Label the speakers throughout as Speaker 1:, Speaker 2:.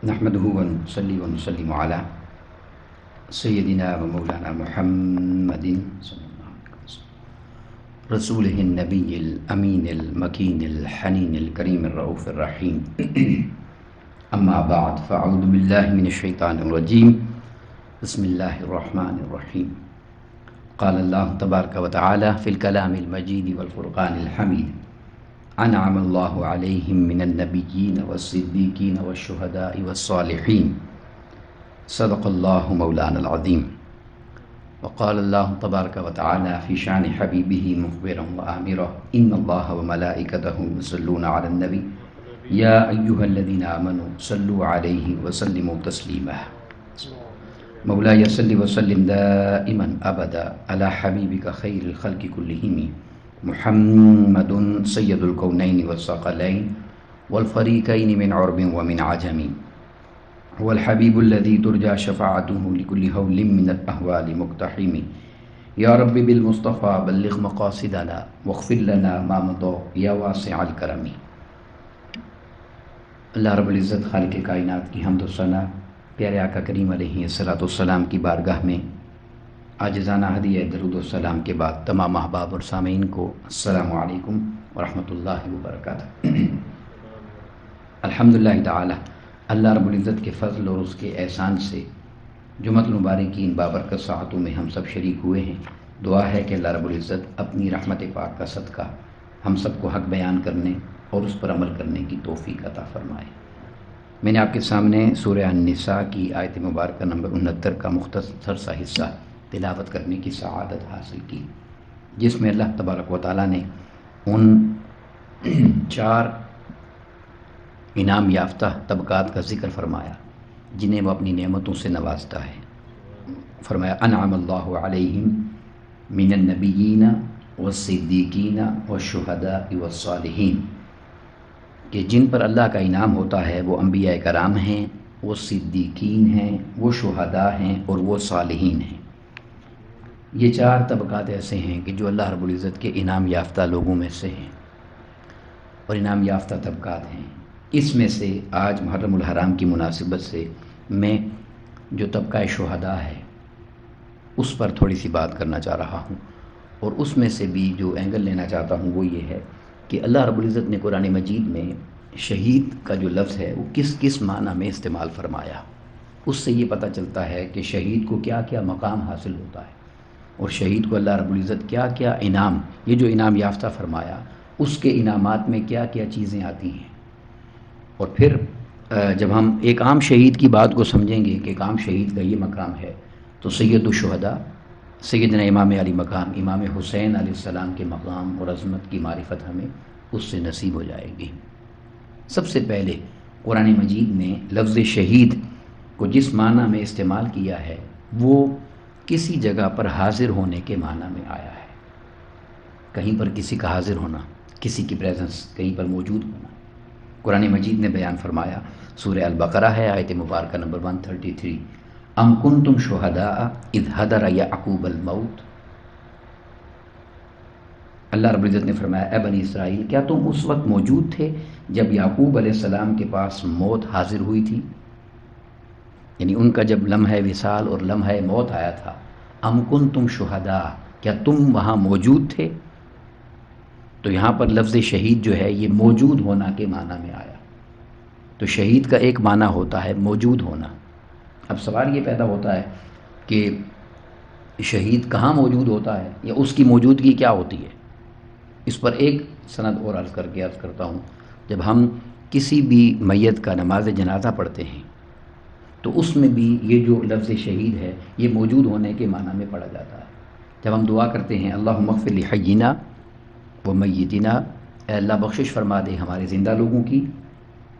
Speaker 1: نحمده ونصلي ونسلم على سيدنا ومولانا محمد صلى الله عليه وسلم رسوله النبي الأمين المكين الحنين الكريم الرؤوف الرحيم أما بعد فأعوذ بالله من الشيطان الرجيم بسم الله الرحمن الرحيم قال الله تبارك وتعالى في الكلام المجيد والفرقان الحميد أنعم الله عليهم من النبيين والصديقين والشهداء والصالحين صدق الله مولانا العظيم وقال الله تبارك وتعالى في شأن حبيبه مخبرا وآمرا إن الله وملائكته يصلون على النبي يا أيها الذين آمنوا صلوا عليه وسلموا تسليما مولاي صل وسلم دائما أبدا على حبيبك خير الخلق كلهم محمد سيد الكونين والثقلين والفريقين من عرب ومن عجم هو الحبيب الذي ترجى شفاعته لكل هول من الأهوال مقتحم يا رب بالمصطفى بلغ مقاصدنا واغفر لنا ما مضى يا واسع الكرم. اللہ رب العزت خالق کائنات کی حمد و ثنا پیارے آقا کریم علیہ الصلوۃ والسلام کی بارگاہ میں عاجزانہ ہدیہ درود و سلام کے بعد تمام احباب اور سامعین کو السلام علیکم ورحمۃ اللہ وبرکاتہ. الحمدللہ تعالی اللہ رب العزت کے فضل اور اس کے احسان سے جمعۃ المبارک کی ان بابرکت ساعتوں میں ہم سب شریک ہوئے ہیں. دعا ہے کہ اللہ رب العزت اپنی رحمت پاک کا صدقہ ہم سب کو حق بیان کرنے اور اس پر عمل کرنے کی توفیق عطا فرمائے. میں نے آپ کے سامنے سورہ النساء کی آیت مبارکہ نمبر 69 کا مختصر سا حصہ تلاوت کرنے کی سعادت حاصل کی، جس میں اللہ تبارک و تعالیٰ نے ان 4 انعام یافتہ طبقات کا ذکر فرمایا جنہیں وہ اپنی نعمتوں سے نوازتا ہے. فرمایا انعم اللہ علیہم من النبیین والصدیقین والشہداء والصالحین، کہ جن پر اللہ کا انعام ہوتا ہے وہ انبیاء کرام ہیں، وہ صدیقین ہیں، وہ شہداء ہیں اور وہ صالحین ہیں. یہ 4 طبقات ایسے ہیں کہ جو اللہ رب العزت کے انعام یافتہ لوگوں میں سے ہیں اور انعام یافتہ طبقات ہیں. اس میں سے آج محرم الحرام کی مناسبت سے میں جو طبقہ شہداء ہے اس پر تھوڑی سی بات کرنا چاہ رہا ہوں، اور اس میں سے بھی جو اینگل لینا چاہتا ہوں وہ یہ ہے کہ اللہ رب العزت نے قرآن مجید میں شہید کا جو لفظ ہے وہ کس کس معنی میں استعمال فرمایا. اس سے یہ پتہ چلتا ہے کہ شہید کو کیا کیا مقام حاصل ہوتا ہے اور شہید کو اللہ رب العزت کیا کیا انعام، یہ جو انعام یافتہ فرمایا اس کے انعامات میں کیا کیا چیزیں آتی ہیں. اور پھر جب ہم ایک عام شہید کی بات کو سمجھیں گے کہ ایک عام شہید کا یہ مقام ہے تو سید الشہداء سیدنا امام علی مقام امام حسین علیہ السلام کے مقام اور عظمت کی معرفت ہمیں اس سے نصیب ہو جائے گی. سب سے پہلے قرآن مجید نے لفظ شہید کو جس معنی میں استعمال کیا ہے وہ کسی جگہ پر حاضر ہونے کے معنی میں آیا ہے. کہیں پر کسی کا حاضر ہونا، کسی کی پریزنس، کہیں پر موجود ہونا. قرآن مجید نے بیان فرمایا، سورہ البقرہ ہے آیت مبارکہ نمبر 133، ام کنتم شہداء اذ حضر یعقوب الموت. اللہ رب العزت نے فرمایا اے بنی اسرائیل کیا تم اس وقت موجود تھے جب یعقوب علیہ السلام کے پاس موت حاضر ہوئی تھی، یعنی ان کا جب لمحہ وصال اور لمحہ موت آیا تھا. ام کنتم شہداء، کیا تم وہاں موجود تھے؟ تو یہاں پر لفظ شہید جو ہے یہ موجود ہونا کے معنی میں آیا. تو شہید کا ایک معنی ہوتا ہے موجود ہونا. اب سوال یہ پیدا ہوتا ہے کہ شہید کہاں موجود ہوتا ہے یا اس کی موجودگی کیا ہوتی ہے. اس پر ایک سند اور عرض کر کے عرض کرتا ہوں. جب ہم کسی بھی میت کا نماز جنازہ پڑھتے ہیں تو اس میں بھی یہ جو لفظ شہید ہے یہ موجود ہونے کے معنی میں پڑھا جاتا ہے. جب ہم دعا کرتے ہیں اللہم اغفر لحینا و میتنا، اے اللہ بخشش فرما دے ہمارے زندہ لوگوں کی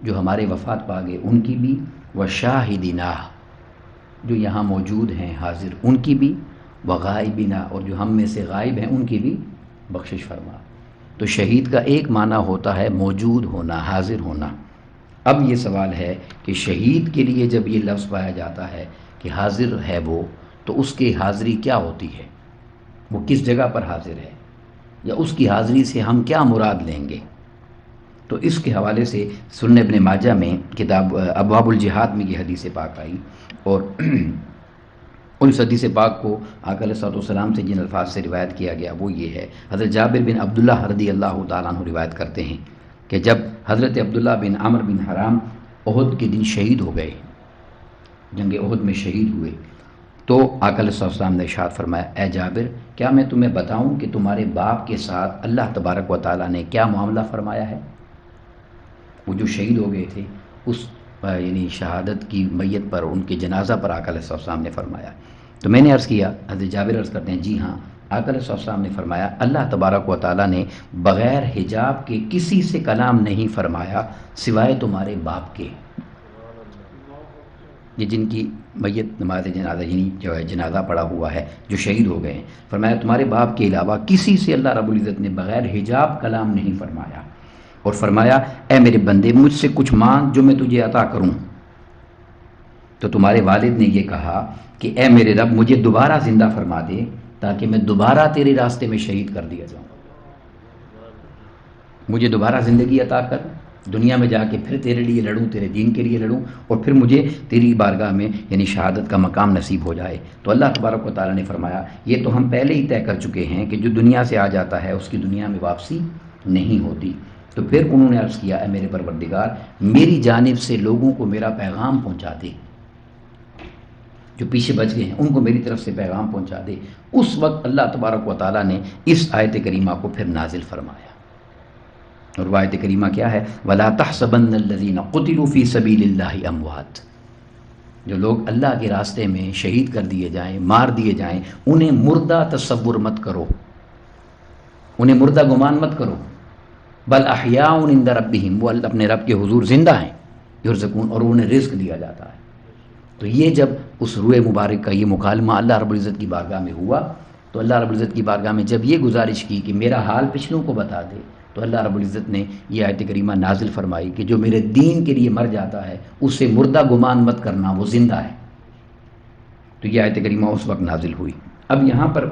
Speaker 1: جو ہمارے وفات پا گئے ان کی بھی، و شاہدنا جو یہاں موجود ہیں حاضر ان کی بھی، و غائبنا اور جو ہم میں سے غائب ہیں ان کی بھی بخشش فرما. تو شہید کا ایک معنی ہوتا ہے موجود ہونا، حاضر ہونا. اب یہ سوال ہے کہ شہید کے لیے جب یہ لفظ پایا جاتا ہے کہ حاضر ہے وہ، تو اس کی حاضری کیا ہوتی ہے، وہ کس جگہ پر حاضر ہے، یا اس کی حاضری سے ہم کیا مراد لیں گے. تو اس کے حوالے سے سنن ابن ماجہ میں کتاب ابواب الجہاد میں یہ حدیث پاک آئی، اور اس حدیث پاک کو آقا علیہ الصلوۃ والسلام سے جن الفاظ سے روایت کیا گیا وہ یہ ہے، حضرت جابر بن عبداللہ رضی اللہ تعالیٰ عنہ روایت کرتے ہیں کہ جب حضرت عبداللہ بن عمر بن حرام احد کے دن شہید ہو گئے، جنگ احد میں شہید ہوئے، تو آقا علیہ الصلوۃ والسلام نے ارشاد فرمایا، اے جابر کیا میں تمہیں بتاؤں کہ تمہارے باپ کے ساتھ اللہ تبارک و تعالیٰ نے کیا معاملہ فرمایا ہے؟ وہ جو شہید ہو گئے تھے اس یعنی شہادت کی میت پر، ان کے جنازہ پر آقا علیہ الصلوۃ والسلام نے فرمایا۔ تو میں نے عرض کیا، حضرت جابر عرض کرتے ہیں جی ہاں، آقا علیہ الصلوۃ والسلام نے فرمایا اللہ تبارک و تعالیٰ نے بغیر حجاب کے کسی سے کلام نہیں فرمایا سوائے تمہارے باپ کے، یہ جن کی میت نماز جنازہ یعنی جو ہے جنازہ پڑا ہوا ہے، جو شہید ہو گئے ہیں، فرمایا تمہارے باپ کے علاوہ کسی سے اللہ رب العزت نے بغیر حجاب کلام نہیں فرمایا، اور فرمایا اے میرے بندے مجھ سے کچھ مانگ جو میں تجھے عطا کروں۔ تو تمہارے والد نے یہ کہا کہ اے میرے رب مجھے دوبارہ زندہ فرما دے تاکہ میں دوبارہ تیرے راستے میں شہید کر دیا جاؤں، مجھے دوبارہ زندگی عطا کر، دنیا میں جا کے پھر تیرے لیے لڑوں، تیرے دین کے لیے لڑوں، اور پھر مجھے تیری بارگاہ میں یعنی شہادت کا مقام نصیب ہو جائے۔ تو اللہ تبارک و تعالیٰ نے فرمایا یہ تو ہم پہلے ہی طے کر چکے ہیں کہ جو دنیا سے آ جاتا ہے اس کی دنیا میں واپسی نہیں ہوتی۔ تو پھر انہوں نے عرض کیا اے میرے پروردگار میری جانب سے لوگوں کو میرا پیغام پہنچا دے، جو پیچھے بچ گئے ہیں ان کو میری طرف سے پیغام پہنچا دے۔ اس وقت اللہ تبارک و تعالیٰ نے اس آیت کریمہ کو پھر نازل فرمایا، اور وہ آیت کریمہ کیا ہے؟ وَلَا تَحْسَبَنَّ الَّذِينَ قُتِلُوا فِي سَبِيلِ اللَّهِ أَمْوَاتٌ، جو لوگ اللہ کے راستے میں شہید کر دیے جائیں، مار دیے جائیں، انہیں مردہ تصور مت کرو، انہیں مردہ گمان مت کرو، بل احیاء عند ربہم، وہ اپنے رب کے حضور زندہ ہیں، یرزقون، اور انہیں رزق دیا جاتا ہے۔ تو یہ جب اس روح مبارک کا یہ مکالمہ اللہ رب العزت کی بارگاہ میں ہوا، تو اللہ رب العزت کی بارگاہ میں جب یہ گزارش کی کہ میرا حال پچھلوں کو بتا دے، تو اللہ رب العزت نے یہ آیت کریمہ نازل فرمائی کہ جو میرے دین کے لیے مر جاتا ہے اسے مردہ گمان مت کرنا، وہ زندہ ہے۔ تو یہ آیت کریمہ اس وقت نازل ہوئی۔ اب یہاں پر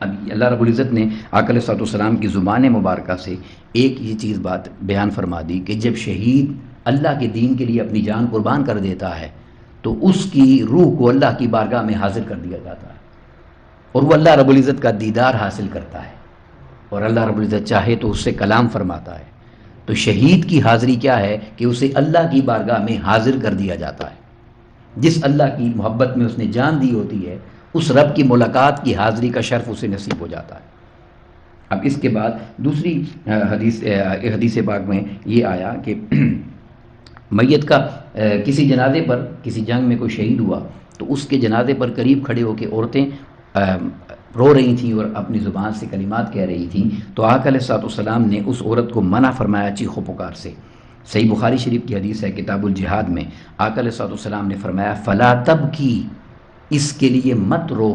Speaker 1: اب اللہ رب العزت نے آقا علیہ الصلوۃ والسلام کی زبان مبارکہ سے ایک یہ چیز بات بیان فرما دی کہ جب شہید اللہ کے دین کے لیے اپنی جان قربان کر دیتا ہے تو اس کی روح کو اللہ کی بارگاہ میں حاضر کر دیا جاتا ہے، اور وہ اللہ رب العزت کا دیدار حاصل کرتا ہے، اور اللہ رب العزت چاہے تو اس سے کلام فرماتا ہے۔ تو شہید کی حاضری کیا ہے کہ اسے اللہ کی بارگاہ میں حاضر کر دیا جاتا ہے، جس اللہ کی محبت میں اس نے جان دی ہوتی ہے اس رب کی ملاقات کی حاضری کا شرف اسے نصیب ہو جاتا ہے۔ اب اس کے بعد دوسری حدیث پاک میں یہ آیا کہ میت کا کسی جنازے پر، کسی جنگ میں کوئی شہید ہوا تو اس کے جنازے پر قریب کھڑے ہو کے عورتیں رو رہی تھیں اور اپنی زبان سے کلمات کہہ رہی تھیں، تو آقا علیہ الصلوۃ والسلام نے اس عورت کو منع فرمایا چیخ و پکار سے۔ صحیح بخاری شریف کی حدیث ہے کتاب الجہاد میں، آقا علیہ الصلوۃ والسلام نے فرمایا فلا تبکی، اس کے لیے مت رو،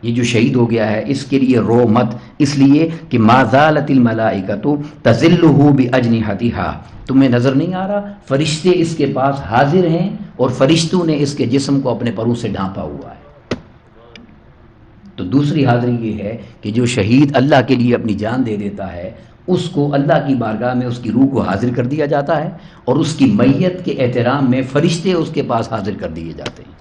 Speaker 1: یہ جو شہید ہو گیا ہے اس کے لیے رو مت، اس لیے کہ ما زالت الملائکۃ تظلہ باجنحتہا، تمہیں نظر نہیں آ رہا فرشتے اس کے پاس حاضر ہیں اور فرشتوں نے اس کے جسم کو اپنے پروں سے ڈھانپا ہوا ہے۔ تو دوسری حاضری یہ ہے کہ جو شہید اللہ کے لیے اپنی جان دے دیتا ہے اس کو اللہ کی بارگاہ میں اس کی روح کو حاضر کر دیا جاتا ہے، اور اس کی میت کے احترام میں فرشتے اس کے پاس حاضر کر دیے جاتے ہیں۔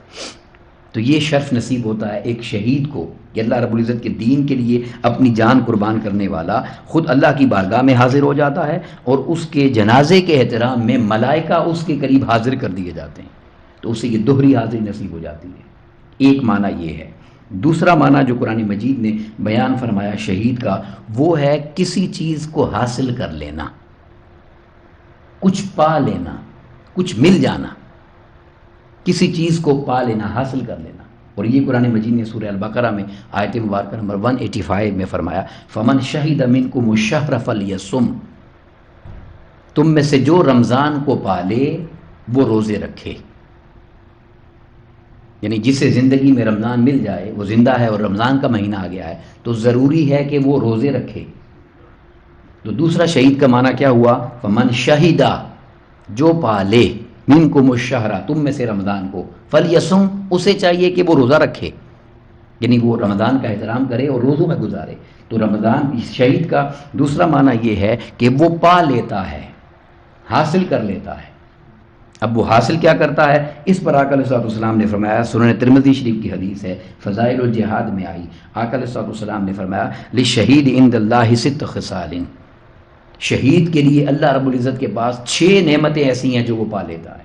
Speaker 1: تو یہ شرف نصیب ہوتا ہے ایک شہید کو کہ اللہ رب العزت کے دین کے لیے اپنی جان قربان کرنے والا خود اللہ کی بارگاہ میں حاضر ہو جاتا ہے، اور اس کے جنازے کے احترام میں ملائکہ اس کے قریب حاضر کر دیے جاتے ہیں، تو اسے یہ دوہری حاضری نصیب ہو جاتی ہے۔ ایک معنی یہ ہے۔ دوسرا معنی جو قرآن مجید نے بیان فرمایا شہید کا، وہ ہے کسی چیز کو حاصل کر لینا، کچھ پا لینا، کچھ مل جانا، کسی چیز کو پا لینا، حاصل کر لینا۔ اور یہ قرآن مجید نے سورہ البقرہ میں آیت مبارکہ نمبر 185 میں فرمایا فمن شہد منکم الشہر فلیصم، تم میں سے جو رمضان کو پالے وہ روزے رکھے، یعنی جسے زندگی میں رمضان مل جائے، وہ زندہ ہے اور رمضان کا مہینہ آ گیا ہے تو ضروری ہے کہ وہ روزے رکھے۔ تو دوسرا شہید کا معنی کیا ہوا؟ فمن شہیدہ، جو پالے، منکم الشہر، تم میں سے رمضان کو، فلیصم، اسے چاہیے کہ وہ روزہ رکھے، یعنی وہ رمضان کا احترام کرے اور روزوں میں گزارے۔ تو رمضان شہید کا دوسرا معنی یہ ہے کہ وہ پا لیتا ہے، حاصل کر لیتا ہے۔ اب وہ حاصل کیا کرتا ہے، اس پر آقا علیہ الصلوۃ والسلام نے فرمایا، سنن ترمذی شریف کی حدیث ہے، فضائل الجہاد میں آئی، آقا علیہ الصلوۃ والسلام نے فرمایا للشہید عند اللہ 6 خصال، شہید کے لیے اللہ رب العزت کے پاس 6 نعمتیں ایسی ہیں جو وہ پا لیتا ہے،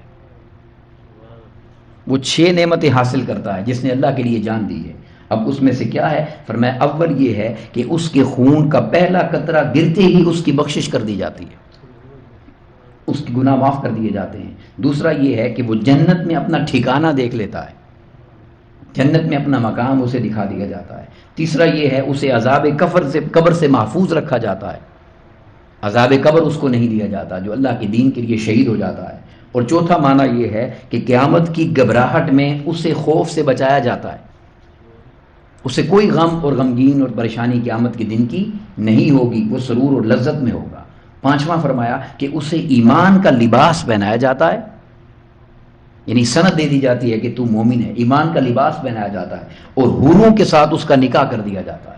Speaker 1: وہ 6 نعمتیں حاصل کرتا ہے جس نے اللہ کے لیے جان دی ہے۔ اب اس میں سے کیا ہے، فرمایا اول یہ ہے کہ اس کے خون کا پہلا قطرہ گرتے ہی اس کی بخشش کر دی جاتی ہے، اس کے گناہ معاف کر دیے جاتے ہیں۔ دوسرا یہ ہے کہ وہ جنت میں اپنا ٹھکانہ دیکھ لیتا ہے، جنت میں اپنا مقام اسے دکھا دیا جاتا ہے۔ تیسرا یہ ہے اسے عذاب قبر سے محفوظ رکھا جاتا ہے، عذاب قبر اس کو نہیں دیا جاتا جو اللہ کے دین کے لیے شہید ہو جاتا ہے۔ اور چوتھا معنی یہ ہے کہ قیامت کی گھبراہٹ میں اسے خوف سے بچایا جاتا ہے، اسے کوئی غم اور غمگین اور پریشانی قیامت کے دن کی نہیں ہوگی، وہ سرور اور لذت میں ہوگا۔ پانچواں فرمایا کہ اسے ایمان کا لباس پہنایا جاتا ہے، یعنی سند دے دی جاتی ہے کہ تو مومن ہے، ایمان کا لباس پہنایا جاتا ہے، اور حوروں کے ساتھ اس کا نکاح کر دیا جاتا ہے۔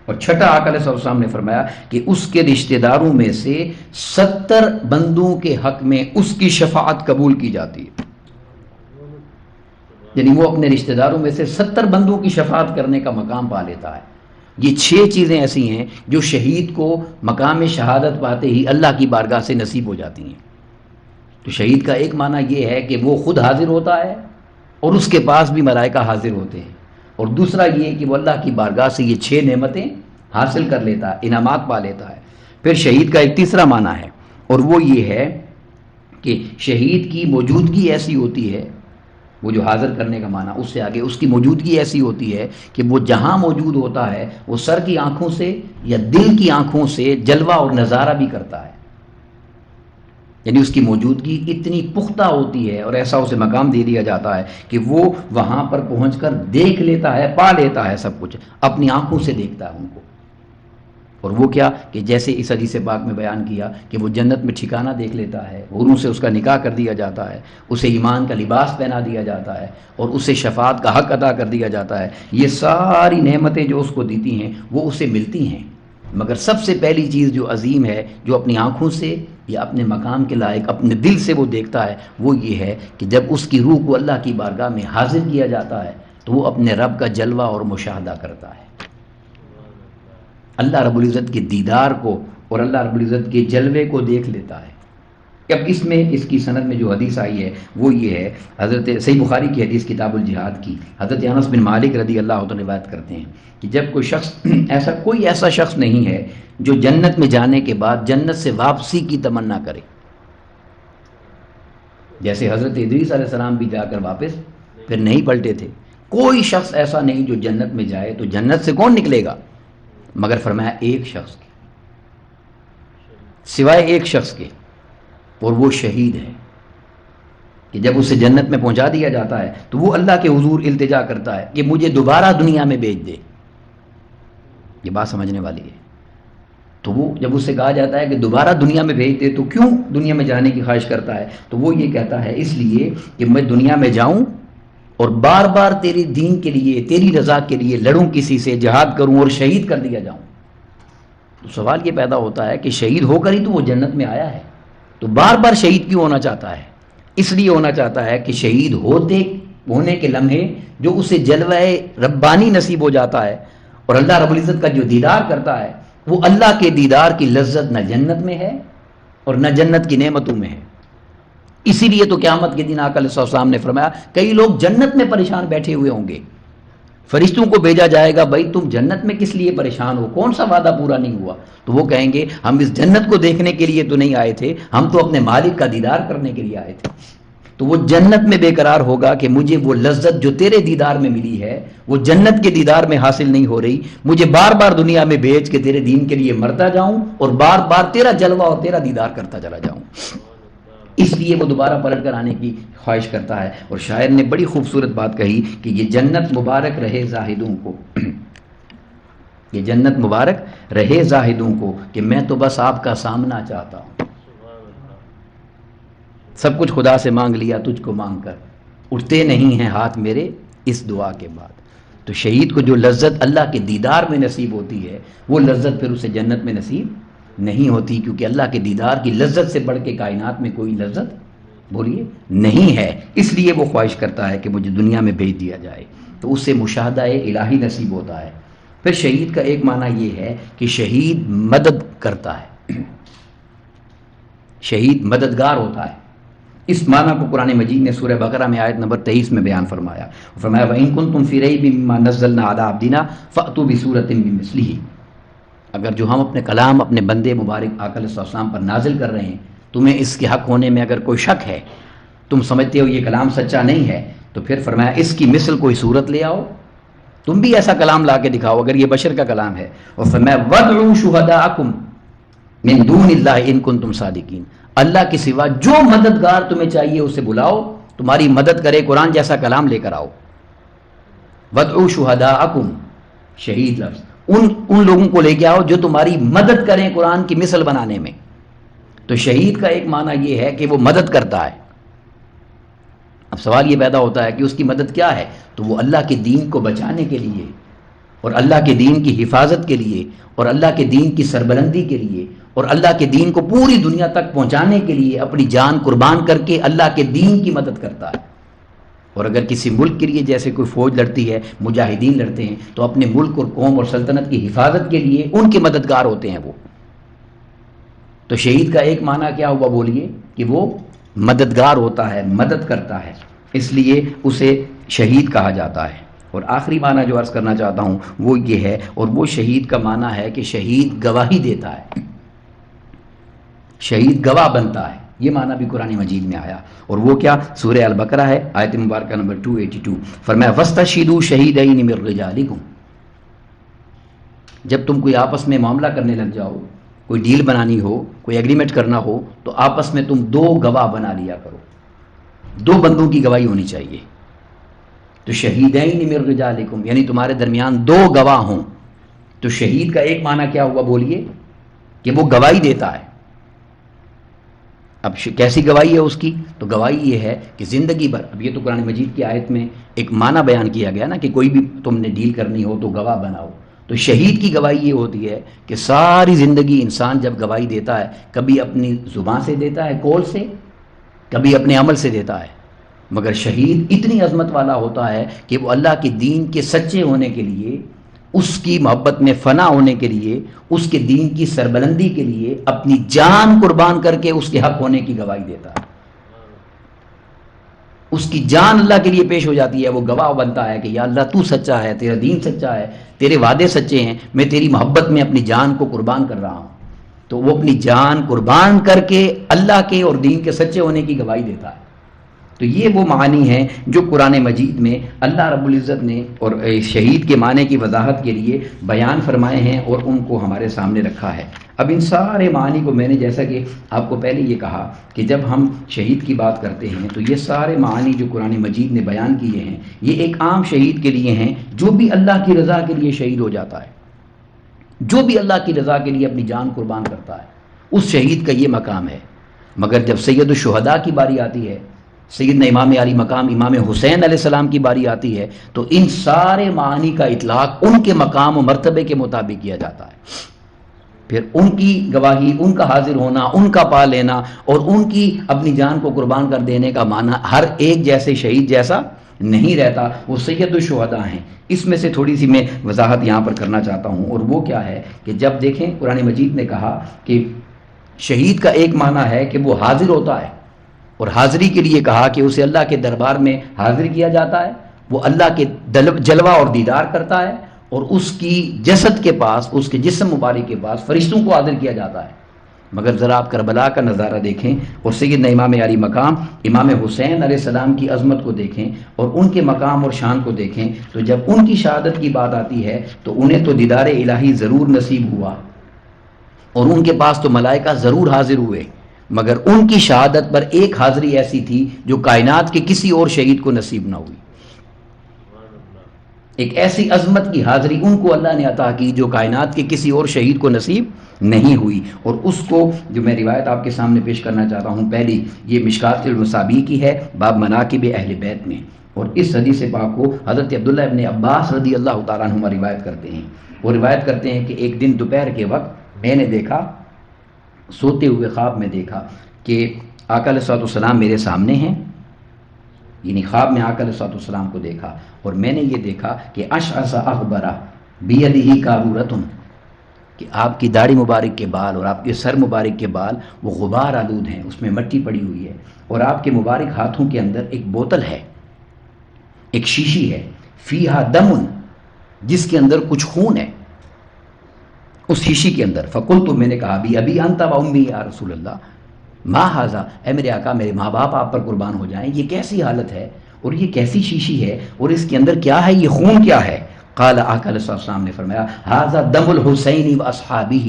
Speaker 1: اور چھٹا آقا علیہ السلام نے فرمایا کہ اس کے رشتہ داروں میں سے 70 بندوں کے حق میں اس کی شفاعت قبول کی جاتی ہے، یعنی وہ اپنے رشتہ داروں میں سے 70 بندوں کی شفاعت کرنے کا مقام پا لیتا ہے۔ یہ 6 چیزیں ایسی ہیں جو شہید کو مقام شہادت پاتے ہی اللہ کی بارگاہ سے نصیب ہو جاتی ہیں۔ تو شہید کا ایک معنی یہ ہے کہ وہ خود حاضر ہوتا ہے اور اس کے پاس بھی ملائکہ حاضر ہوتے ہیں، اور دوسرا یہ کہ وہ اللہ کی بارگاہ سے یہ 6 نعمتیں حاصل کر لیتا ہے، انعامات پا لیتا ہے۔ پھر شہید کا ایک تیسرا معنی ہے، اور وہ یہ ہے کہ شہید کی موجودگی ایسی ہوتی ہے، وہ جو حاضر کرنے کا معنی اس سے آگے اس کی موجودگی ایسی ہوتی ہے کہ وہ جہاں موجود ہوتا ہے وہ سر کی آنکھوں سے یا دل کی آنکھوں سے جلوہ اور نظارہ بھی کرتا ہے، یعنی اس کی موجودگی اتنی پختہ ہوتی ہے اور ایسا اسے مقام دے دیا جاتا ہے کہ وہ وہاں پر پہنچ کر دیکھ لیتا ہے، پا لیتا ہے، سب کچھ اپنی آنکھوں سے دیکھتا ہے ان کو۔ اور وہ کیا کہ جیسے اس حدیث پاک میں بیان کیا کہ وہ جنت میں ٹھکانہ دیکھ لیتا ہے، حوروں سے اس کا نکاح کر دیا جاتا ہے، اسے ایمان کا لباس پہنا دیا جاتا ہے، اور اسے شفاعت کا حق ادا کر دیا جاتا ہے۔ یہ ساری نعمتیں جو اس کو دیتی ہیں وہ اسے ملتی ہیں، مگر سب سے پہلی چیز جو عظیم ہے، جو اپنی آنکھوں سے یا اپنے مقام کے لائق اپنے دل سے وہ دیکھتا ہے، وہ یہ ہے کہ جب اس کی روح کو اللہ کی بارگاہ میں حاضر کیا جاتا ہے تو وہ اپنے رب کا جلوہ اور مشاہدہ کرتا ہے، اللہ رب العزت کے دیدار کو اور اللہ رب العزت کے جلوے کو دیکھ لیتا ہے۔ اب اس میں اس کی سند میں جو حدیث آئی ہے وہ یہ ہے، حضرت صحیح بخاری کی حدیث کتاب الجہاد کی، حضرت انس بن مالک رضی اللہ عنہ روایت کرتے ہیں کہ جب کوئی ایسا شخص نہیں ہے جو جنت میں جانے کے بعد جنت سے واپسی کی تمنا کرے، جیسے حضرت ادریس علیہ السلام بھی جا کر واپس پھر نہیں پلٹے تھے، کوئی شخص ایسا نہیں جو جنت میں جائے تو جنت سے کون نکلے گا، مگر فرمایا ایک شخص کے سوائے ایک شخص کے، اور وہ شہید ہے، کہ جب اسے جنت میں پہنچا دیا جاتا ہے تو وہ اللہ کے حضور التجا کرتا ہے کہ مجھے دوبارہ دنیا میں بھیج دے۔ یہ بات سمجھنے والی ہے۔ تو وہ جب اس سے کہا جاتا ہے کہ دوبارہ دنیا میں بھیج دے تو کیوں دنیا میں جانے کی خواہش کرتا ہے، تو وہ یہ کہتا ہے اس لیے کہ میں دنیا میں جاؤں اور بار بار تیری دین کے لیے، تیری رضا کے لیے لڑوں، کسی سے جہاد کروں اور شہید کر دیا جاؤں۔ تو سوال یہ پیدا ہوتا ہے کہ شہید ہو کر ہی تو وہ جنت میں آیا ہے، تو بار بار شہید کیوں ہونا چاہتا ہے؟ اس لیے ہونا چاہتا ہے کہ شہید ہونے کے لمحے جو اسے جلوہ ربانی نصیب ہو جاتا ہے اور اللہ رب العزت کا جو دیدار کرتا ہے، وہ اللہ کے دیدار کی لذت نہ جنت میں ہے اور نہ جنت کی نعمتوں میں ہے۔ اسی لیے تو قیامت کے دن آقا علیہ السلام نے فرمایا کئی لوگ جنت میں پریشان بیٹھے ہوئے ہوں گے، فرشتوں کو بھیجا جائے گا بھائی تم جنت میں کس لیے پریشان ہو، کون سا وعدہ پورا نہیں ہوا؟ تو وہ کہیں گے ہم اس جنت کو دیکھنے کے لیے تو نہیں آئے تھے، ہم تو اپنے مالک کا دیدار کرنے کے لیے آئے تھے۔ تو وہ جنت میں بے قرار ہوگا کہ مجھے وہ لذت جو تیرے دیدار میں ملی ہے وہ جنت کے دیدار میں حاصل نہیں ہو رہی، مجھے بار بار دنیا میں بھیج کے تیرے دین کے لیے مرتا جاؤں اور بار بار تیرا جلوہ اور تیرا دیدار کرتا چلا جاؤں۔ اس لیے وہ دوبارہ پلٹ کر آنے کی خواہش کرتا ہے۔ اور شاعر نے بڑی خوبصورت بات کہی کہ یہ جنت مبارک رہے زاہدوں کو، یہ جنت مبارک رہے زاہدوں کو کہ میں تو بس آپ کا سامنا چاہتا ہوں، سب کچھ خدا سے مانگ لیا تجھ کو مانگ کر، اٹھتے نہیں ہیں ہاتھ میرے اس دعا کے بعد۔ تو شہید کو جو لذت اللہ کے دیدار میں نصیب ہوتی ہے وہ لذت پھر اسے جنت میں نصیب نہیں ہوتی، کیونکہ اللہ کے دیدار کی لذت سے بڑھ کے کائنات میں کوئی لذت بولیے نہیں ہے. اس لیے وہ خواہش کرتا ہے کہ مجھے دنیا میں بھیج دیا جائے، تو اس سے مشاہدہ الہی نصیب ہوتا ہے. پھر شہید کا ایک معنی یہ ہے کہ شہید مدد کرتا ہے، شہید مددگار ہوتا ہے. اس معنی کو قرآن مجید نے سورہ بقرہ میں آیت نمبر 23 میں بیان فرمایا. فرمایا وَإِن كُنتُمْ فِي رَيْبٍ مِّمَّا نَزَّلْنَا عَلَىٰ عَبْدِنَا فَأْتُوا بِسُورَةٍ مِّن مِّثْلِهِ. اگر جو ہم اپنے کلام اپنے بندے مبارک آقا علیہ السلام پر نازل کر رہے ہیں، تمہیں اس کے حق ہونے میں اگر کوئی شک ہے، تم سمجھتے ہو یہ کلام سچا نہیں ہے، تو پھر فرمایا اس کی مثل کوئی صورت لے آؤ، تم بھی ایسا کلام لا کے دکھاؤ اگر یہ بشر کا کلام ہے. اور فرمایا وَادْعُوا شُهَدَاءَكُمْ مِن دُونِ اللَّهِ إِن كُنتُمْ صَادِقِينَ. اللہ کے سوا جو مددگار تمہیں چاہیے اسے بلاؤ، تمہاری مدد کرے، قرآن جیسا کلام لے کر آؤ. وَادْعُوا شُهَدَاءَكُمْ، شہید لفظ، ان لوگوں کو لے کے آؤ جو تمہاری مدد کریں قرآن کی مثل بنانے میں. تو شہید کا ایک معنی یہ ہے کہ وہ مدد کرتا ہے. اب سوال یہ پیدا ہوتا ہے کہ اس کی مدد کیا ہے؟ تو وہ اللہ کے دین کو بچانے کے لیے اور اللہ کے دین کی حفاظت کے لیے اور اللہ کے دین کی سربلندی کے لیے اور اللہ کے دین کو پوری دنیا تک پہنچانے کے لیے اپنی جان قربان کر کے اللہ کے دین کی مدد کرتا ہے. اور اگر کسی ملک کے لیے جیسے کوئی فوج لڑتی ہے، مجاہدین لڑتے ہیں، تو اپنے ملک اور قوم اور سلطنت کی حفاظت کے لیے ان کے مددگار ہوتے ہیں وہ. تو شہید کا ایک معنی کیا ہوا بولیے؟ کہ وہ مددگار ہوتا ہے، مدد کرتا ہے، اس لیے اسے شہید کہا جاتا ہے. اور آخری معنی جو عرض کرنا چاہتا ہوں وہ یہ ہے، اور وہ شہید کا معنی ہے کہ شہید گواہی دیتا ہے، شہید گواہ بنتا ہے. یہ معنی بھی قرآن مجید میں آیا. اور وہ کیا؟ سورہ البقرہ ہے، آیت مبارکہ نمبر 282. فرمایا وَاسْتَشْهِدُوا شَهِيدَيْنِ مِن رِّجَالِكُمْ. جب تم کوئی آپس میں معاملہ کرنے لگ جاؤ، کوئی ڈیل بنانی ہو، کوئی ایگریمنٹ کرنا ہو، تو آپس میں تم دو گواہ بنا لیا کرو، دو بندوں کی گواہی ہونی چاہیے. تو شہیدین من رجالکم یعنی تمہارے درمیان دو گواہ ہوں. تو شہید کا ایک معنی کیا ہوا بولیے؟ کہ وہ گواہی دیتا ہے. اب کیسی گواہی ہے اس کی؟ تو گواہی یہ ہے کہ زندگی بھر، اب یہ تو قرآن مجید کی آیت میں ایک معنی بیان کیا گیا نا کہ کوئی بھی تم نے ڈیل کرنی ہو تو گواہ بناؤ. تو شہید کی گواہی یہ ہوتی ہے کہ ساری زندگی انسان جب گواہی دیتا ہے، کبھی اپنی زبان سے دیتا ہے، قول سے، کبھی اپنے عمل سے دیتا ہے، مگر شہید اتنی عظمت والا ہوتا ہے کہ وہ اللہ کے دین کے سچے ہونے کے لیے، اس کی محبت میں فنا ہونے کے لیے، اس کے دین کی سربلندی کے لیے اپنی جان قربان کر کے اس کے حق ہونے کی گواہی دیتا ہے. اس کی جان اللہ کے لیے پیش ہو جاتی ہے، وہ گواہ بنتا ہے کہ یا اللہ تو سچا ہے، تیرا دین سچا ہے، تیرے وعدے سچے ہیں، میں تیری محبت میں اپنی جان کو قربان کر رہا ہوں. تو وہ اپنی جان قربان کر کے اللہ کے اور دین کے سچے ہونے کی گواہی دیتا ہے. تو یہ وہ معنی ہیں جو قرآن مجید میں اللہ رب العزت نے اور شہید کے معنی کی وضاحت کے لیے بیان فرمائے ہیں اور ان کو ہمارے سامنے رکھا ہے. اب ان سارے معنی کو میں نے جیسا کہ آپ کو پہلے یہ کہا کہ جب ہم شہید کی بات کرتے ہیں تو یہ سارے معنی جو قرآن مجید نے بیان کیے ہیں یہ ایک عام شہید کے لیے ہیں جو بھی اللہ کی رضا کے لیے شہید ہو جاتا ہے، جو بھی اللہ کی رضا کے لیے اپنی جان قربان کرتا ہے، اس شہید کا یہ مقام ہے. مگر جب سید الشہداء کی باری آتی ہے، سیدنا امام علی مقام امام حسین علیہ السلام کی باری آتی ہے، تو ان سارے معانی کا اطلاق ان کے مقام و مرتبے کے مطابق کیا جاتا ہے. پھر ان کی گواہی، ان کا حاضر ہونا، ان کا پا لینا اور ان کی اپنی جان کو قربان کر دینے کا معنی ہر ایک جیسے شہید جیسا نہیں رہتا. وہ سید الشہداء ہیں. اس میں سے تھوڑی سی میں وضاحت یہاں پر کرنا چاہتا ہوں، اور وہ کیا ہے کہ جب دیکھیں قرآن مجید نے کہا کہ شہید کا ایک معنی ہے کہ وہ حاضر ہوتا ہے، اور حاضری کے لیے کہا کہ اسے اللہ کے دربار میں حاضر کیا جاتا ہے، وہ اللہ کے جلوہ اور دیدار کرتا ہے، اور اس کی جسد کے پاس، اس کے جسم مبارک کے پاس فرشتوں کو حاضر کیا جاتا ہے. مگر ذرا آپ کربلا کا نظارہ دیکھیں اور سیدنا امام علی مقام امام حسین علیہ السلام کی عظمت کو دیکھیں اور ان کے مقام اور شان کو دیکھیں، تو جب ان کی شہادت کی بات آتی ہے تو انہیں تو دیدار الہی ضرور نصیب ہوا اور ان کے پاس تو ملائکہ ضرور حاضر ہوئے، مگر ان کی شہادت پر ایک حاضری ایسی تھی جو کائنات کے کسی اور شہید کو نصیب نہ ہوئی. ایک ایسی عظمت کی حاضری ان کو اللہ نے عطا کی جو کائنات کے کسی اور شہید کو نصیب نہیں ہوئی. اور اس کو جو میں روایت آپ کے سامنے پیش کرنا چاہتا ہوں، پہلی یہ مشکات المصابیح کی ہے، باب مناقب اہل بیت میں. اور اس حدیث پاک کو حضرت عبداللہ ابن عباس رضی اللہ تعالیٰ عنہما روایت کرتے ہیں. وہ روایت کرتے ہیں کہ ایک دن دوپہر کے وقت میں نے دیکھا، سوتے ہوئے خواب میں دیکھا کہ آقا علیہ الصلوۃ والسلام میرے سامنے ہیں، یعنی خواب میں آقا علیہ الصلوۃ والسلام کو دیکھا، اور میں نے یہ دیکھا کہ اشعث اغبر بیدہ قارورۃ، کہ آپ کی داڑھی مبارک کے بال اور آپ کے سر مبارک کے بال وہ غبار آلود ہیں، اس میں مٹی پڑی ہوئی ہے، اور آپ کے مبارک ہاتھوں کے اندر ایک بوتل ہے، ایک شیشی ہے، فیہا دم، جس کے اندر کچھ خون ہے اس شیشی کے اندر. فقلت، میں نے کہا بھی ابھی انت و امی یا رسول اللہ، ما ھذا، اے میرے آقا میرے ماں باپ آپ پر قربان ہو جائیں، یہ کیسی حالت ہے اور یہ کیسی شیشی ہے اور اس کے اندر کیا ہے، یہ خون کیا ہے؟ قال، آقا علیہ السلام نے فرمایا، ھذا دم الحسین و اصحابہ،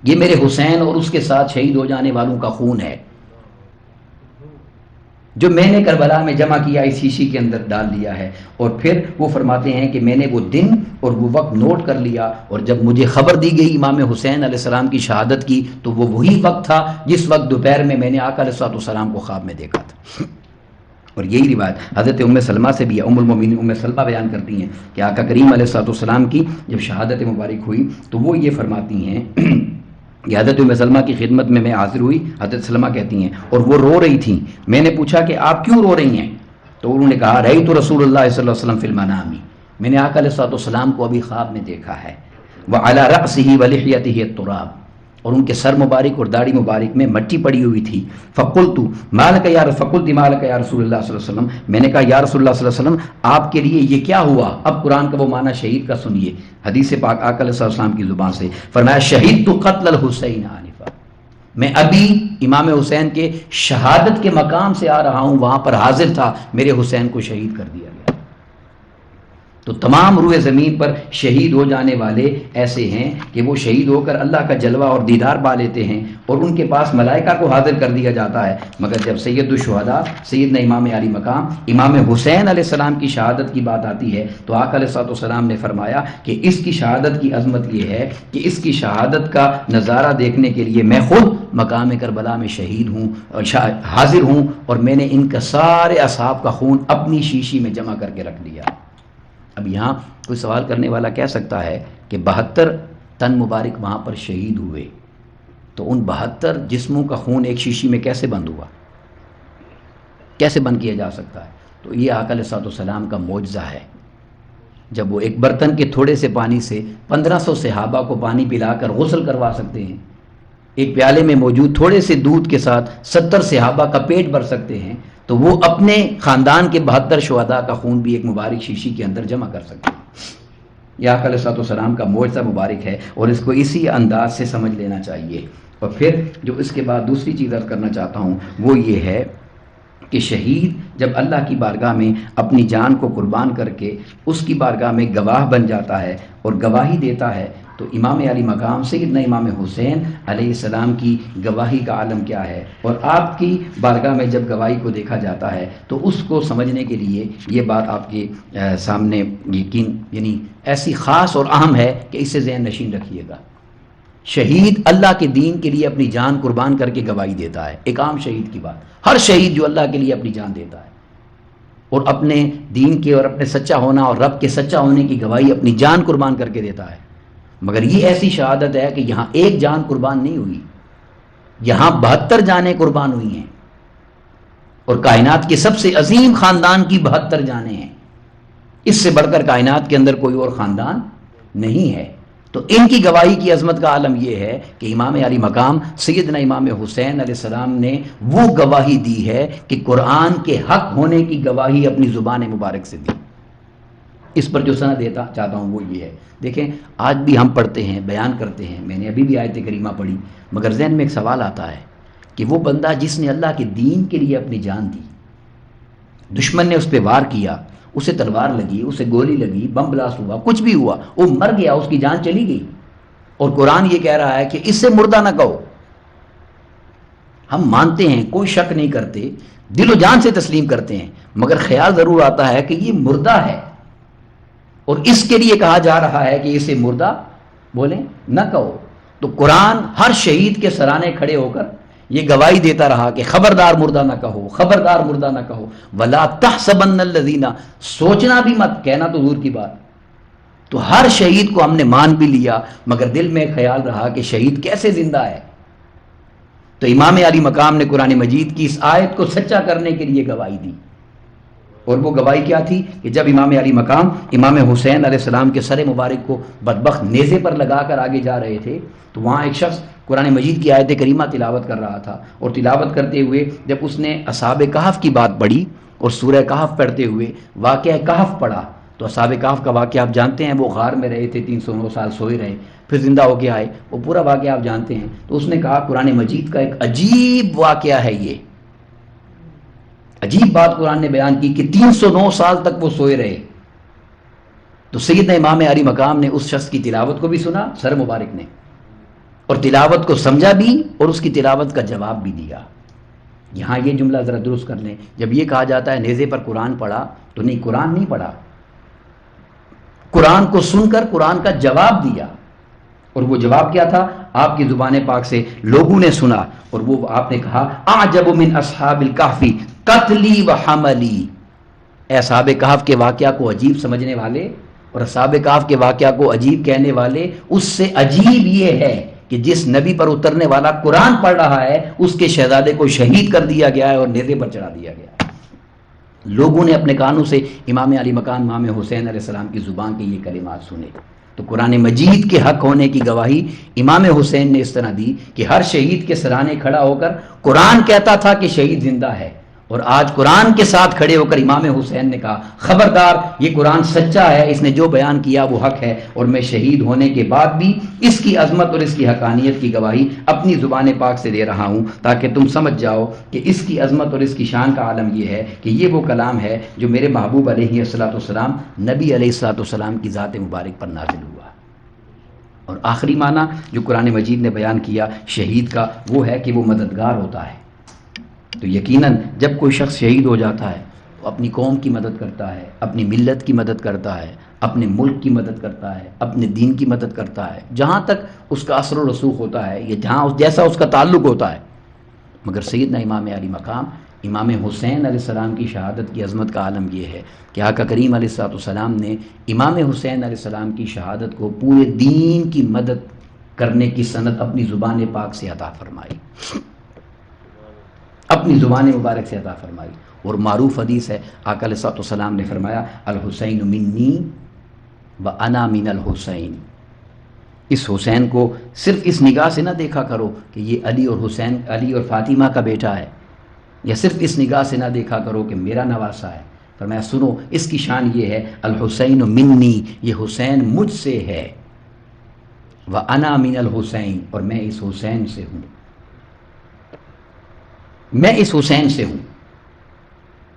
Speaker 1: یہ میرے حسین اور اس کے ساتھ شہید ہو جانے والوں کا خون ہے جو میں نے کربلا میں جمع کیا، اس شیشی کے اندر ڈال دیا ہے. اور پھر وہ فرماتے ہیں کہ میں نے وہ دن اور وہ وقت نوٹ کر لیا، اور جب مجھے خبر دی گئی امام حسین علیہ السلام کی شہادت کی تو وہ وہی وقت تھا جس وقت دوپہر میں نے آقا علیہ السلام کو خواب میں دیکھا تھا. اور یہی روایت حضرت ام سلمہ سے بھی ہے. ام المومنین ام سلمہ بیان کرتی ہیں کہ آقا کریم علیہ السلام کی جب شہادت مبارک ہوئی تو وہ یہ فرماتی ہیں کہ حضرت ام سلمہ کی خدمت میں حاضر ہوئی. حضرت سلمہ کہتی ہیں اور وہ رو رہی تھیں. میں نے پوچھا کہ آپ کیوں رو رہی ہیں؟ تو انہوں نے کہا، رأیت رسول اللہ صلی اللہ علیہ وسلم فی المنام، میں نے آقا علیہ السلام کو ابھی خواب میں دیکھا ہے. وعلی رأسہ ولحیتہ التراب، اور ان کے سر مبارک اور داڑھی مبارک میں مٹی پڑی ہوئی تھی. فقلت ما لک یا رسول اللہ صلی اللہ علیہ وسلم، میں نے کہا یا رسول اللہ صلی اللہ علیہ وسلم آپ کے لیے یہ کیا ہوا؟ اب قرآن کا وہ معنی شہید کا سنیے، حدیث پاک آقا علیہ السلام کی زبان سے. فرمایا، شہیدت قتل الحسین آنفا، میں ابھی امام حسین کے شہادت کے مقام سے آ رہا ہوں، وہاں پر حاضر تھا، میرے حسین کو شہید کر دیا گیا. تو تمام روئے زمین پر شہید ہو جانے والے ایسے ہیں کہ وہ شہید ہو کر اللہ کا جلوہ اور دیدار پا لیتے ہیں اور ان کے پاس ملائکہ کو حاضر کر دیا جاتا ہے. مگر جب سید الشہداء سیدنا امام علی مقام امام حسین علیہ السلام کی شہادت کی بات آتی ہے تو آقا علیہ السلام نے فرمایا کہ اس کی شہادت کی عظمت یہ ہے کہ اس کی شہادت کا نظارہ دیکھنے کے لیے میں خود مقام کربلا میں شہید ہوں اور حاضر ہوں، اور میں نے ان کا سارے اصحاب کا خون اپنی شیشی میں جمع کر کے رکھ دیا. اب یہاں کوئی سوال کرنے والا کہہ سکتا ہے کہ 72 تن مبارک وہاں پر شہید ہوئے، تو ان 72 جسموں کا خون ایک شیشی میں کیسے بند ہوا، کیسے بند کیا جا سکتا ہے؟ تو یہ آقا علیہ السلام کا معجزہ ہے. جب وہ ایک برتن کے تھوڑے سے پانی سے 1500 صحابہ کو پانی پلا کر غسل کروا سکتے ہیں، ایک پیالے میں موجود تھوڑے سے دودھ کے ساتھ 70 صحابہ کا پیٹ بھر سکتے ہیں، تو وہ اپنے خاندان کے 72 شہداء کا خون بھی ایک مبارک شیشی کے اندر جمع کر سکتے ہیں. یہ آقا علیہ السلام کا معجزہ مبارک ہے اور اس کو اسی انداز سے سمجھ لینا چاہیے. اور پھر جو اس کے بعد دوسری چیز عرض کرنا چاہتا ہوں وہ یہ ہے کہ شہید جب اللہ کی بارگاہ میں اپنی جان کو قربان کر کے اس کی بارگاہ میں گواہ بن جاتا ہے اور گواہی دیتا ہے، تو امام علی مقام سیدنا امام حسین علیہ السلام کی گواہی کا عالم کیا ہے. اور آپ کی بارگاہ میں جب گواہی کو دیکھا جاتا ہے تو اس کو سمجھنے کے لیے یہ بات آپ کے سامنے یقین یعنی ایسی خاص اور اہم ہے کہ اسے ذہن نشین رکھیے گا. شہید اللہ کے دین کے لیے اپنی جان قربان کر کے گواہی دیتا ہے. ایک عام شہید کی بات، ہر شہید جو اللہ کے لیے اپنی جان دیتا ہے اور اپنے دین کے اور اپنے سچا ہونا اور رب کے سچا ہونے کی گواہی اپنی جان قربان کر کے دیتا ہے. مگر یہ ایسی شہادت ہے کہ یہاں ایک جان قربان نہیں ہوئی، یہاں 72 جانیں قربان ہوئی ہیں، اور کائنات کے سب سے عظیم خاندان کی 72 جانیں ہیں. اس سے بڑھ کر کائنات کے اندر کوئی اور خاندان نہیں ہے. تو ان کی گواہی کی عظمت کا عالم یہ ہے کہ امام علی مقام سیدنا امام حسین علیہ السلام نے وہ گواہی دی ہے کہ قرآن کے حق ہونے کی گواہی اپنی زبان مبارک سے دی. اس پر جو سند دیتا چاہتا ہوں وہ یہ ہے. دیکھیں آج بھی ہم پڑھتے ہیں، بیان کرتے ہیں، میں نے ابھی بھی آیت کریمہ پڑھی، مگر ذہن میں ایک سوال آتا ہے کہ وہ بندہ جس نے اللہ کے دین کے لیے اپنی جان دی، دشمن نے اس پہ وار کیا، اسے تلوار لگی، اسے گولی لگی، بم بلاسٹ ہوا، کچھ بھی ہوا، وہ مر گیا، اس کی جان چلی گئی، اور قرآن یہ کہہ رہا ہے کہ اس سے مردہ نہ کہو. ہم مانتے ہیں، کوئی شک نہیں کرتے، دل و جان سے تسلیم کرتے ہیں، مگر خیال ضرور آتا ہے کہ یہ مردہ ہے اور اس کے لیے کہا جا رہا ہے کہ اسے مردہ بولیں نہ کہو. تو قرآن ہر شہید کے سرانے کھڑے ہو کر یہ گواہی دیتا رہا کہ خبردار مردہ نہ کہو، خبردار مردہ نہ کہو، ولا تحسبن الذین، سوچنا بھی مت، کہنا تو دور کی بات۔ تو ہر شہید کو ہم نے مان بھی لیا، مگر دل میں خیال رہا کہ شہید کیسے زندہ ہے۔ تو امام علی مقام نے قرآن مجید کی اس آیت کو سچا کرنے کے لیے گواہی دی، اور وہ گواہی کیا تھی کہ جب امام علی مقام امام حسین علیہ السلام کے سر مبارک کو بدبخت نیزے پر لگا کر آگے جا رہے تھے، تو وہاں ایک شخص قرآن مجید کی آیت کریمہ تلاوت کر رہا تھا، اور تلاوت کرتے ہوئے جب اس نے اصحاب کہف کی بات پڑھی اور سورہ کہف پڑھتے ہوئے واقعہ کہف پڑھا، تو اصحاب کہف کا واقعہ آپ جانتے ہیں، وہ غار میں رہے تھے، 309 سال سوئے رہے، پھر زندہ ہو کے آئے، وہ پورا واقعہ آپ جانتے ہیں۔ تو اس نے کہا قرآن مجید کا ایک عجیب واقعہ ہے، یہ عجیب بات قرآن نے بیان کی کہ 309 سال تک وہ سوئے رہے۔ تو سیدنا امام علی مقام نے اس شخص کی تلاوت کو بھی سنا، سر مبارک نے، اور تلاوت کو سمجھا بھی، اور اس کی تلاوت کا جواب بھی دیا۔ یہاں یہ جملہ ذرا درست کر لیں، جب یہ کہا جاتا ہے نیزے پر قرآن پڑھا، تو نہیں، قرآن نہیں پڑھا، قرآن کو سن کر قرآن کا جواب دیا۔ اور وہ جواب کیا تھا؟ آپ کی زبان پاک سے لوگوں نے سنا، اور وہ آپ نے کہا اعجب من اصحاب الکہف قتلی و حملی، اے اصحاب کہف کے واقعہ کو عجیب سمجھنے والے اور اصحاب کہف کے واقعہ کو عجیب کہنے والے، اس سے عجیب یہ ہے کہ جس نبی پر اترنے والا قرآن پڑھ رہا ہے، اس کے شہزادے کو شہید کر دیا گیا ہے اور نیزے پر چڑھا دیا گیا ہے۔ لوگوں نے اپنے کانوں سے امام علی مقام امام حسین علیہ السلام کی زبان کے یہ کلمات سنے۔ تو قرآن مجید کے حق ہونے کی گواہی امام حسین نے اس طرح دی کہ ہر شہید کے سرانے کھڑا ہو کر قرآن کہتا تھا کہ شہید زندہ ہے، اور آج قرآن کے ساتھ کھڑے ہو کر امام حسین نے کہا خبردار، یہ قرآن سچا ہے، اس نے جو بیان کیا وہ حق ہے، اور میں شہید ہونے کے بعد بھی اس کی عظمت اور اس کی حقانیت کی گواہی اپنی زبان پاک سے دے رہا ہوں، تاکہ تم سمجھ جاؤ کہ اس کی عظمت اور اس کی شان کا عالم یہ ہے کہ یہ وہ کلام ہے جو میرے محبوب علیہ الصلوۃ والسلام، نبی علیہ الصلوۃ والسلام کی ذات مبارک پر نازل ہوا۔ اور آخری معنی جو قرآن مجید نے بیان کیا شہید کا، وہ ہے کہ وہ مددگار ہوتا ہے۔ تو یقیناً جب کوئی شخص شہید ہو جاتا ہے تو اپنی قوم کی مدد کرتا ہے، اپنی ملت کی مدد کرتا ہے، اپنے ملک کی مدد کرتا ہے، اپنے دین کی مدد کرتا ہے، جہاں تک اس کا اثر و رسوخ ہوتا ہے یا جہاں جیسا اس کا تعلق ہوتا ہے۔ مگر سیدنا امام علی مقام امام حسین علیہ السلام کی شہادت کی عظمت کا عالم یہ ہے کہ آقا کریم علیہ الصلوۃ والسلام نے امام حسین علیہ السلام کی شہادت کو پورے دین کی مدد کرنے کی سند اپنی زبان پاک سے عطا فرمائی، اپنی زبان مبارک سے عطا فرمائی۔ اور معروف حدیث ہے، آقا علیہ الصلوۃ والسلام نے فرمایا الحسین منی و انا من الحسین، اس حسین کو صرف اس نگاہ سے نہ دیکھا کرو کہ یہ علی اور حسین، علی اور فاطمہ کا بیٹا ہے، یا صرف اس نگاہ سے نہ دیکھا کرو کہ میرا نواسا ہے۔ فرمایا سنو، اس کی شان یہ ہے الحسین منی، یہ حسین مجھ سے ہے، و انا من الحسین، اور میں اس حسین سے ہوں، میں اس حسین سے ہوں۔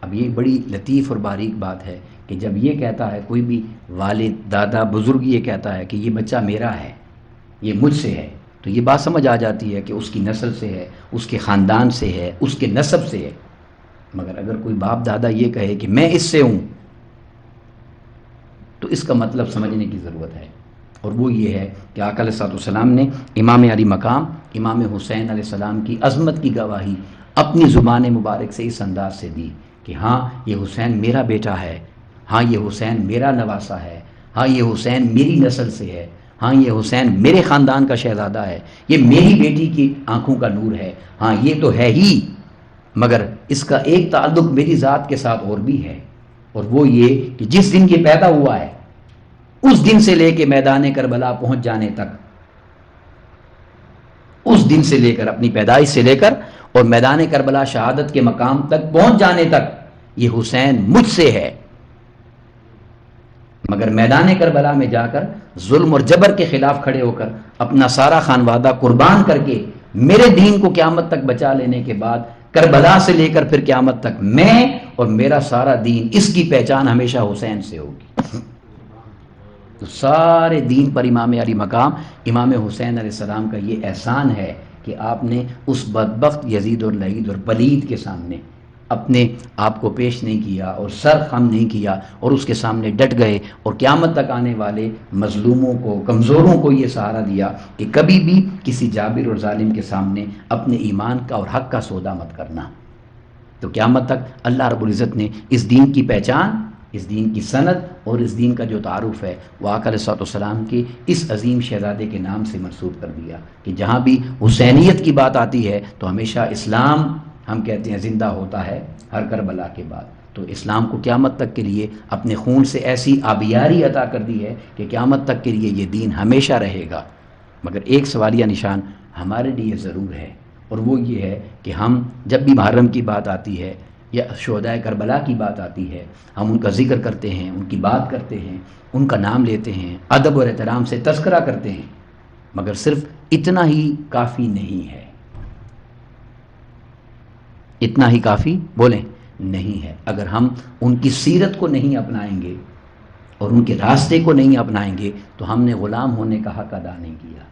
Speaker 1: اب یہ بڑی لطیف اور باریک بات ہے کہ جب یہ کہتا ہے کوئی بھی والد، دادا، بزرگ یہ کہتا ہے کہ یہ بچہ میرا ہے، یہ مجھ سے ہے، تو یہ بات سمجھ آ جاتی ہے کہ اس کی نسل سے ہے، اس کے خاندان سے ہے، اس کے نسب سے ہے۔ مگر اگر کوئی باپ دادا یہ کہے کہ میں اس سے ہوں، تو اس کا مطلب سمجھنے کی ضرورت ہے، اور وہ یہ ہے کہ آقا علیہ الصلوۃ والسلام نے امام علی مقام امام حسین علیہ السلام کی عظمت کی گواہی اپنی زبان مبارک سے اس انداز سے دی کہ ہاں یہ حسین میرا بیٹا ہے، ہاں یہ حسین میرا نواسا ہے، ہاں یہ حسین میری نسل سے ہے، ہاں یہ حسین میرے خاندان کا شہزادہ ہے، یہ میری بیٹی کی آنکھوں کا نور ہے، ہاں یہ تو ہے ہی، مگر اس کا ایک تعلق میری ذات کے ساتھ اور بھی ہے، اور وہ یہ کہ جس دن یہ پیدا ہوا ہے اس دن سے لے کے میدان کربلا پہنچ جانے تک، اس دن سے لے کر اپنی پیدائش سے لے کر اور میدان کربلا شہادت کے مقام تک پہنچ جانے تک یہ حسین مجھ سے ہے، مگر میدان کربلا میں جا کر ظلم اور جبر کے خلاف کھڑے ہو کر اپنا سارا خانوادہ قربان کر کے میرے دین کو قیامت تک بچا لینے کے بعد کربلا سے لے کر پھر قیامت تک میں اور میرا سارا دین، اس کی پہچان ہمیشہ حسین سے ہوگی۔ تو سارے دین پر امام علی مقام امام حسین علیہ السلام کا یہ احسان ہے کہ آپ نے اس بدبخت یزید اور لعید اور پلید کے سامنے اپنے آپ کو پیش نہیں کیا اور سر خم نہیں کیا اور اس کے سامنے ڈٹ گئے اور قیامت تک آنے والے مظلوموں کو، کمزوروں کو یہ سہارا دیا کہ کبھی بھی کسی جابر اور ظالم کے سامنے اپنے ایمان کا اور حق کا سودا مت کرنا، تو قیامت تک اللہ رب العزت نے اس دین کی پہچان، اس دین کی سند اور اس دین کا جو تعارف ہے وہ آقا علیہ الصلوۃ والسلام کے اس عظیم شہزادے کے نام سے منسوب کر دیا کہ جہاں بھی حسینیت کی بات آتی ہے تو ہمیشہ اسلام ہم کہتے ہیں زندہ ہوتا ہے ہر کربلا کے بعد. تو اسلام کو قیامت تک کے لیے اپنے خون سے ایسی آبیاری عطا کر دی ہے کہ قیامت تک کے لیے یہ دین ہمیشہ رہے گا. مگر ایک سوالیہ نشان ہمارے لیے ضرور ہے، اور وہ یہ ہے کہ ہم جب بھی محرم کی بات آتی ہے یا شہدائے کربلا کی بات آتی ہے، ہم ان کا ذکر کرتے ہیں، ان کی بات کرتے ہیں، ان کا نام لیتے ہیں، ادب اور احترام سے تذکرہ کرتے ہیں، مگر صرف اتنا ہی کافی نہیں ہے. اتنا ہی کافی بولیں نہیں ہے. اگر ہم ان کی سیرت کو نہیں اپنائیں گے اور ان کے راستے کو نہیں اپنائیں گے تو ہم نے غلام ہونے کا حق ادا نہیں کیا.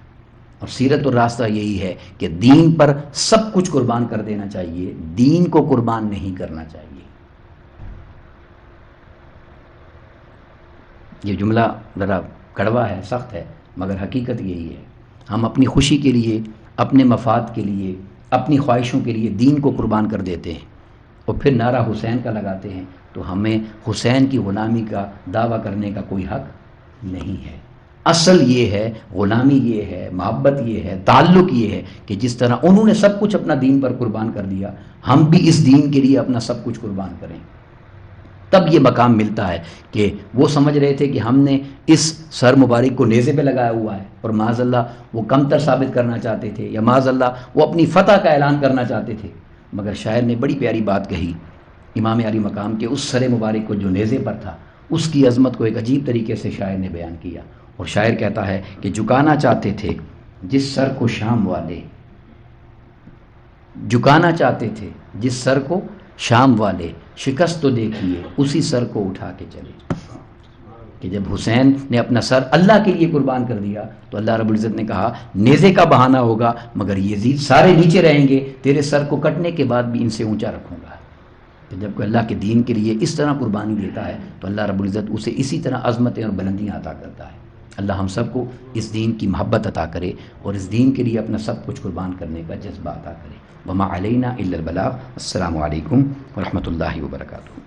Speaker 1: اور سیرت اور راستہ یہی ہے کہ دین پر سب کچھ قربان کر دینا چاہیے، دین کو قربان نہیں کرنا چاہیے. یہ جملہ ذرا کڑوا ہے، سخت ہے، مگر حقیقت یہی ہے. ہم اپنی خوشی کے لیے، اپنے مفاد کے لیے، اپنی خواہشوں کے لیے دین کو قربان کر دیتے ہیں اور پھر نعرہ حسین کا لگاتے ہیں، تو ہمیں حسین کی غلامی کا دعویٰ کرنے کا کوئی حق نہیں ہے. اصل یہ ہے، غلامی یہ ہے، محبت یہ ہے، تعلق یہ ہے کہ جس طرح انہوں نے سب کچھ اپنا دین پر قربان کر دیا، ہم بھی اس دین کے لیے اپنا سب کچھ قربان کریں. تب یہ مقام ملتا ہے کہ وہ سمجھ رہے تھے کہ ہم نے اس سر مبارک کو نیزے پہ لگایا ہوا ہے، اور معاذ اللہ وہ کمتر ثابت کرنا چاہتے تھے، یا معاذ اللہ وہ اپنی فتح کا اعلان کرنا چاہتے تھے. مگر شاعر نے بڑی پیاری بات کہی، امام علی مقام کے اس سر مبارک کو جو نیزے پر تھا، اس کی عظمت کو ایک عجیب طریقے سے شاعر نے بیان کیا. اور شاعر کہتا ہے کہ جھکانا چاہتے تھے جس سر کو شام والے، جھکانا چاہتے تھے جس سر کو شام والے، شکست تو دیکھیے اسی سر کو اٹھا کے چلے. کہ جب حسین نے اپنا سر اللہ کے لیے قربان کر دیا تو اللہ رب العزت نے کہا نیزے کا بہانہ ہوگا مگر یزید سارے نیچے رہیں گے، تیرے سر کو کٹنے کے بعد بھی ان سے اونچا رکھوں گا. تو جب کوئی اللہ کے دین کے لیے اس طرح قربانی دیتا ہے تو اللہ رب العزت اسے اسی طرح عظمتیں اور بلندیاں عطا کرتا ہے. اللہ ہم سب کو اس دین کی محبت عطا کرے اور اس دین کے لیے اپنا سب کچھ قربان کرنے کا جذبہ عطا کرے. وما علینا الا البلاغ. السلام علیکم ورحمۃ اللہ وبرکاتہ.